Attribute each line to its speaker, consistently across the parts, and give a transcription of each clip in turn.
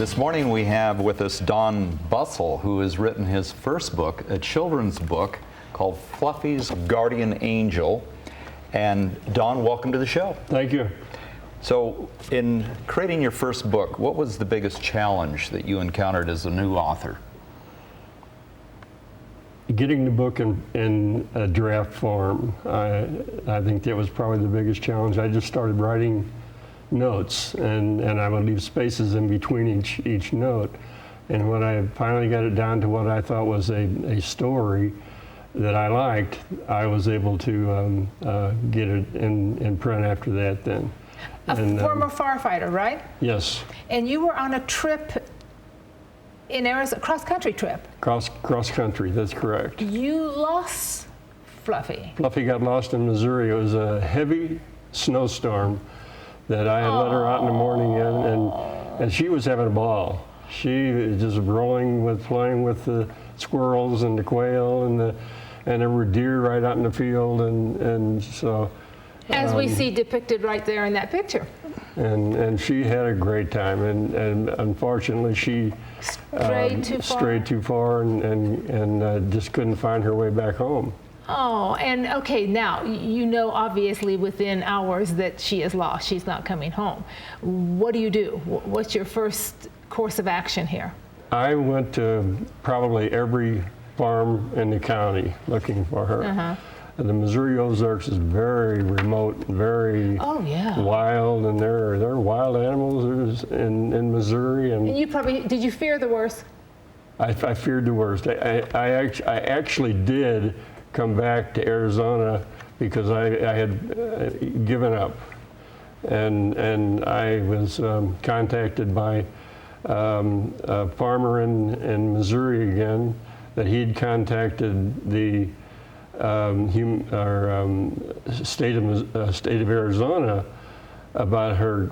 Speaker 1: This morning we have with us Don Bussel, who has written his first book, a children's book called Fluffy's Guardian Angel. And Don, welcome to the show.
Speaker 2: Thank you.
Speaker 1: So in creating your first book, what was the biggest challenge that you encountered as a new author?
Speaker 2: Getting the book in a draft form, I think that was probably the biggest challenge. I just started writing notes, and I would leave spaces in between each note. And when I finally got it down to what I thought was a story that I liked, I was able to get it in print after that then.
Speaker 3: A former firefighter, right?
Speaker 2: Yes.
Speaker 3: And you were on a trip in Arizona, cross-country trip.
Speaker 2: Cross country, that's correct.
Speaker 3: You lost Fluffy.
Speaker 2: Fluffy got lost in Missouri. It was a heavy snowstorm that I had let her out in the morning and she was having a ball. She was just playing with the squirrels and the quail and there were deer right out in the field and so.
Speaker 3: As we see depicted right there in that picture.
Speaker 2: And she had a great time and unfortunately she strayed too far and just couldn't find her way back home.
Speaker 3: Oh, and okay, now, you know obviously within hours that she is lost. She's not coming home. What do you do? What's your first course of action here?
Speaker 2: I went to probably every farm in the county looking for her. And the Missouri Ozarks is very remote, very wild, and there are wild animals in Missouri. And
Speaker 3: you probably, did you fear the worst?
Speaker 2: I feared the worst. I actually did come back to Arizona because I had given up, and I was contacted by a farmer in Missouri again that he'd contacted the state of Arizona about her.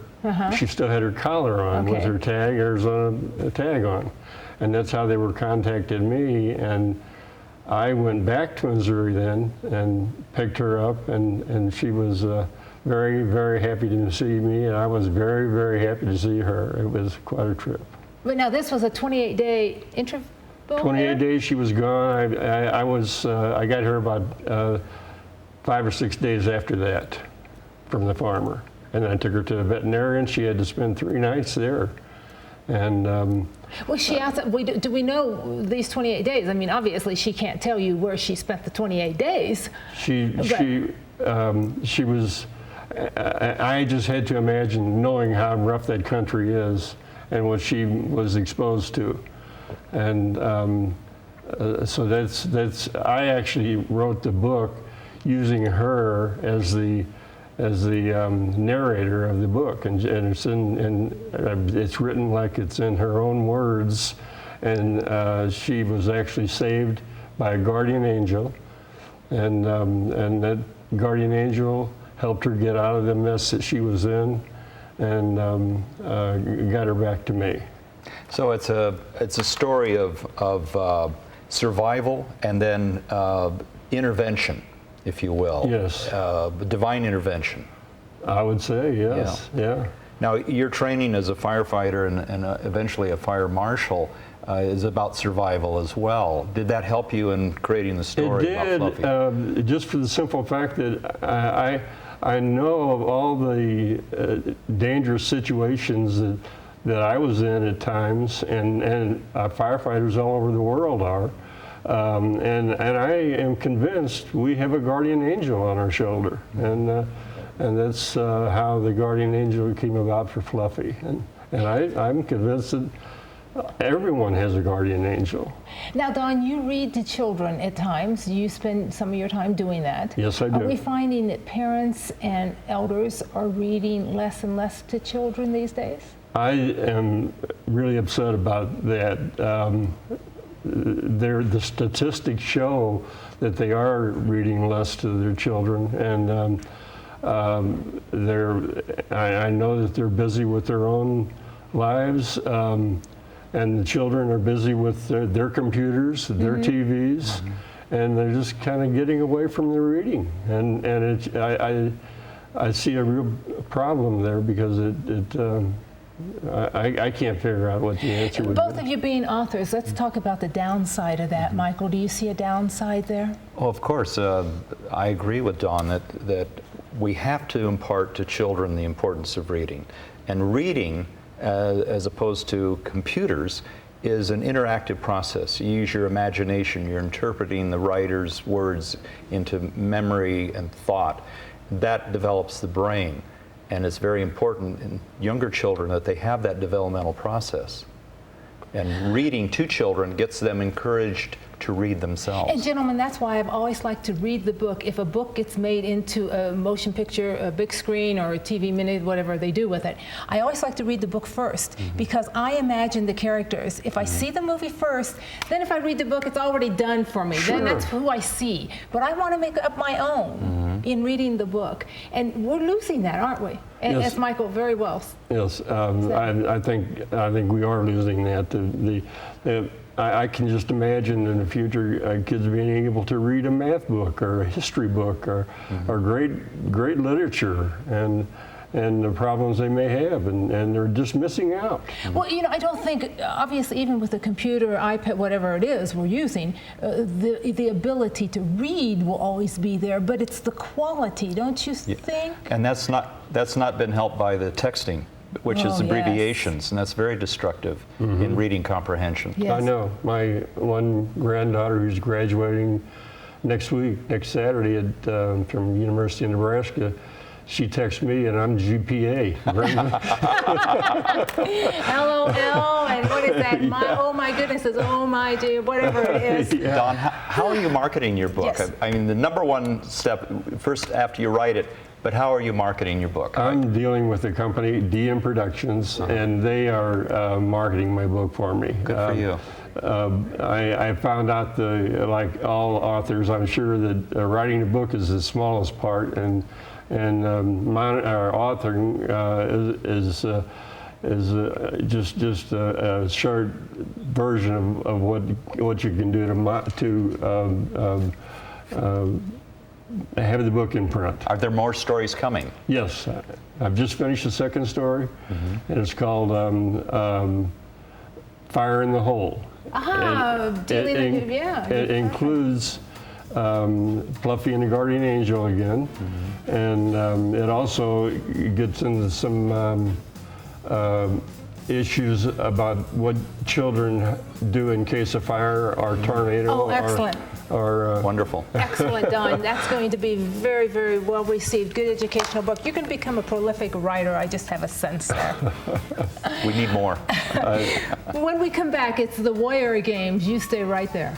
Speaker 2: She still had her collar on with her tag, Arizona tag on, and that's how they were contacting me. And I went back to Missouri then and picked her up, and she was very, very happy to see me, and I was very, very happy to see her. It was quite a trip.
Speaker 3: But now this was a 28-day interval?
Speaker 2: 28 days she was gone. I got her about 5 or 6 days after that from the farmer. And I took her to the veterinarian. She had to spend 3 nights there. And
Speaker 3: well, she asked, do we know these 28 days? I mean, obviously she can't tell you where she spent the 28 days. She
Speaker 2: was, I just had to imagine knowing how rough that country is and what she was exposed to. And so I actually wrote the book using her as the narrator of the book, and it's written like it's in her own words, and she was actually saved by a guardian angel, and that guardian angel helped her get out of the mess that she was in, and got her back to me.
Speaker 1: So it's a story of survival and then intervention, if you will.
Speaker 2: Yes.
Speaker 1: Divine intervention.
Speaker 2: I would say yes. Yeah.
Speaker 1: Now your training as a firefighter and eventually a fire marshal is about survival as well. Did that help you in creating the story about Fluffy?
Speaker 2: It did, just for the simple fact that I know of all the dangerous situations that I was in at times, and firefighters all over the world are, and I am convinced we have a guardian angel on our shoulder, and that's how the guardian angel came about for Fluffy, and I'm convinced that everyone has a guardian angel.
Speaker 3: Now, Don, you read to children at times. You spend some of your time doing that.
Speaker 2: Yes, I do.
Speaker 3: Are we finding that parents and elders are reading less and less to children these days?
Speaker 2: I am really upset about that. The statistics show that they are reading less to their children, and I know that they're busy with their own lives, and the children are busy with their computers, their TVs, and they're just kind of getting away from the reading. And I see a real problem there because I can't figure out what the answer would
Speaker 3: Both
Speaker 2: be.
Speaker 3: of you being authors, let's talk about the downside of that, Michael. Do you see a downside there?
Speaker 1: Well, of course, I agree with Dawn that we have to impart to children the importance of reading. And reading, as opposed to computers, is an interactive process. You use your imagination, you're interpreting the writer's words into memory and thought. That develops the brain. And it's very important in younger children that they have that developmental process. And reading to children gets them encouraged to read themselves.
Speaker 3: And gentlemen, that's why I've always liked to read the book. If a book gets made into a motion picture, a big screen, or a TV minute, whatever they do with it, I always like to read the book first, because I imagine the characters. If I see the movie first, then if I read the book, it's already done for me.
Speaker 2: Sure.
Speaker 3: Then that's who I see. But I want to make up my own in reading the book. And we're losing that, aren't we? And
Speaker 2: Yes.
Speaker 3: as Michael very well
Speaker 2: Yes, I think we are losing that. I can just imagine in the future kids being able to read a math book or a history book or great literature and the problems they may have, and they're just missing out.
Speaker 3: Well, you know, I don't think, obviously, even with a computer, iPad, whatever it is we're using, the ability to read will always be there, but it's the quality, don't you think?
Speaker 1: And that's not been helped by the texting, which is
Speaker 3: Oh,
Speaker 1: abbreviations, and that's very destructive in reading comprehension.
Speaker 3: Yes.
Speaker 2: I know. My one granddaughter who's graduating next Saturday from University of Nebraska, she texts me, and I'm GPA.
Speaker 3: LOL, and what is that? Oh my goodness, is oh my dear, whatever it is.
Speaker 2: Yeah.
Speaker 1: Don, how are you marketing your book?
Speaker 3: Yes.
Speaker 1: I mean, the number one step, first after you write it, but how are you marketing your book?
Speaker 2: I'm dealing with the company, DM Productions, and they are marketing my book for me.
Speaker 1: Good for you.
Speaker 2: I found out, like all authors, I'm sure that writing a book is the smallest part, and our authoring is just a short version of what you can do to have the book in print.
Speaker 1: Are there more stories coming?
Speaker 2: Yes, I've just finished the second story, and it's called Fire in the Hole. It includes Fluffy and the Guardian Angel again, and it also gets into some issues about what children do in case of fire or tornado.
Speaker 3: Oh, excellent.
Speaker 1: Wonderful.
Speaker 3: Excellent, Don. That's going to be very, very well received. Good educational book. You're going to become a prolific writer. I just have a sense there.
Speaker 1: We need more.
Speaker 3: When we come back, it's the Warrior Games. You stay right there.